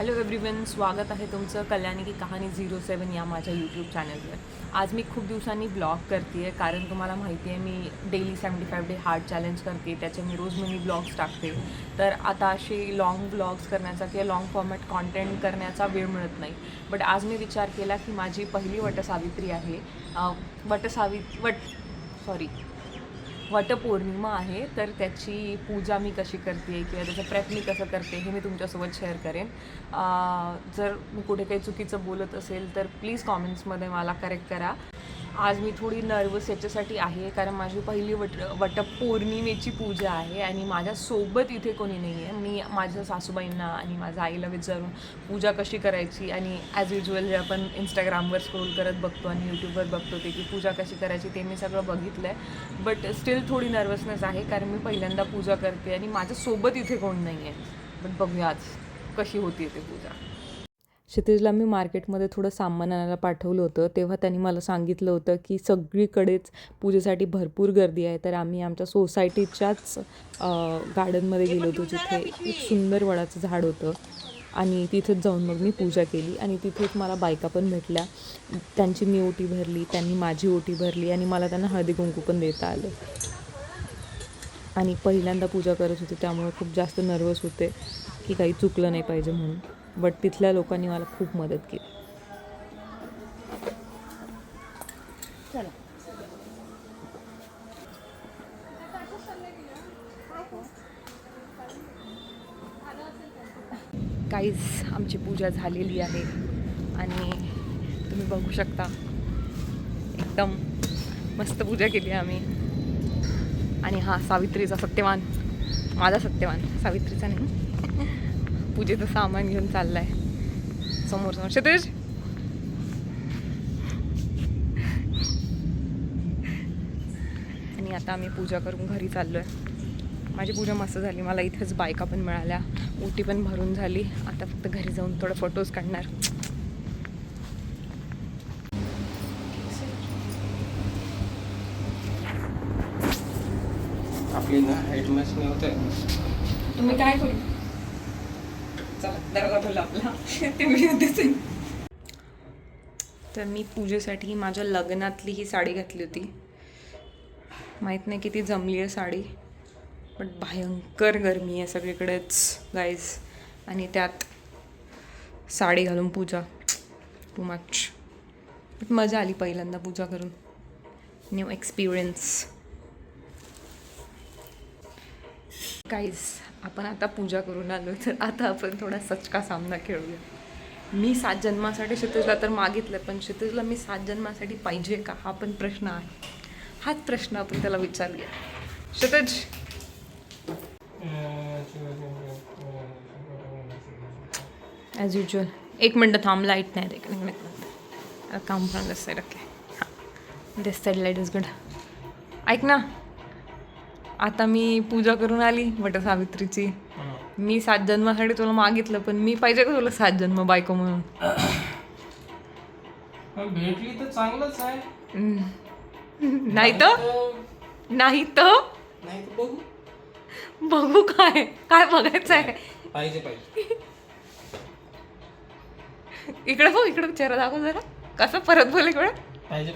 Hello everyone, स्वागत आहे तुमचं कल्याणी की कहाणी 07 या माझ्या यूट्यूब चॅनलवर. आज मी खूप दिवसांनी ब्लॉग करते आहे कारण तुम्हाला माहिती आहे मी डेली 75 डे हार्ट चॅलेंज करते, त्याचे मी रोज मिनी ब्लॉग्स टाकते. तर आता असे लाँग ब्लॉग्स करण्याचा किंवा लाँग फॉर्मॅट कॉन्टेंट करण्याचा वेळ मिळत नाही. बट आज मी विचार केला की माझी पहिली वटसावित्री आहे. वटपौर्णिमा आहे, तर त्याची पूजा मी कशी करते किंवा त्याचं प्रेप मी कसं करते हे मी तुमच्यासोबत शेअर करेन. जर मी कुठे काही चुकीचं बोलत असेल तर प्लीज कॉमेंट्समध्ये मला करेक्ट करा. आज मी थोडी नर्वस याच्यासाठी आहे कारण माझी पहिली वटपौर्णिमेची पूजा आहे आणि माझ्यासोबत इथे कोणी नाही आहे. मी माझ्या सासूबाईंना आणि माझ्या आईला विचारून पूजा कशी करायची आणि ॲज युजल जे आपण इंस्टाग्रामवर स्क्रोल करत बघतो आणि यूट्यूबवर बघतो ते की पूजा कशी करायची ते मी सगळं बघितलं आहे. बट स्टील थोडी नर्वसनेस आहे कारण मी पहिल्यांदा पूजा करते आणि माझ्यासोबत इथे कोण नाही आहे. बट बघूया आज कशी होती ते पूजा. क्षितिजला मी मार्केटमध्ये थोडं सामान आणायला पाठवलं होतं, तेव्हा त्यांनी मला सांगितलं होतं की सगळीकडेच पूजेसाठी भरपूर गर्दी आहे. तर आम्ही आमच्या सोसायटीच्याच गार्डनमध्ये गेलो होतो जिथे एक सुंदर वडाचं झाड होतं आणि तिथेच जाऊन मग मी पूजा केली आणि तिथेच मला बायका पण भेटल्या. त्यांची मी ओटी भरली, त्यांनी माझी ओटी भरली आणि मला त्यांना हळदी कुंकू पण देता आलं. आणि पहिल्यांदा पूजा करत होते त्यामुळे खूप जास्त नर्वस होते की काही चुकलं नाही पाहिजे म्हणून. बट तिथल्या लोकांनी मला खूप मदत केली. चला काहीच आमची पूजा झालेली आहे आणि तुम्ही बघू शकता एकदम मस्त पूजा केली आम्ही. आणि हा सावित्रीचा सत्यवान, माझा सत्यवान, सावित्रीचा नाही, पूजेचं सामान घेऊन चाललं आहे समोर क्षितिज. आणि आता आम्ही पूजा करून घरी चाललो आहे. माझी पूजा मस्त झाली, मला इथेच बायका पण मिळाल्या, ओटी पण भरून झाली. आता फक्त घरी जाऊन थोडं फोटोज काढणार. आपली ना हाईट मॅच नाही होत आहे. तुम्ही काय करू, चला दरवाजा खोला आपला ते मी. तर मी पूजेसाठी माझ्या लग्नातली ही साडी घातली होती. माहीत नाही किती जमली आहे साडी, पण भयंकर गरमी आहे सगळीकडेच गाईज. आणि त्यात साडी घालून पूजा, टू मच. बट मजा आली पहिल्यांदा पूजा करून, न्यू एक्सपिरियन्स. गाईज आपण आता पूजा करून आलो, तर आता आपण थोडा सचका सामना खेळूया. मी 7 जन्मासाठी क्षितिजला तर मागितलं, पण क्षितिजला मी 7 जन्मासाठी पाहिजे का हा पण प्रश्न आहे. हाच प्रश्न आपण त्याला विचारूया. क्षितिज, ॲज युजल 1 मिनटं थांब, लाईट नाही रे, काम पण दिस साईड. ओके, हां दिस साईड लाईट इज गुड. ऐक ना, आता मी पूजा करून आली वटसावित्रीची. मी 7 जन्मासाठी तुला मागितलं, पण मी पाहिजे का तुला 7 जन्म बायको म्हणून? भेटली तर चांगलंच आहे. नाही तर बघू बघू काय काय बघायचं आहे. पाहिजे इकडे बघ, इकडे चेहरा दाखव जरा, कसं परत बोल इकडे. पाहिजे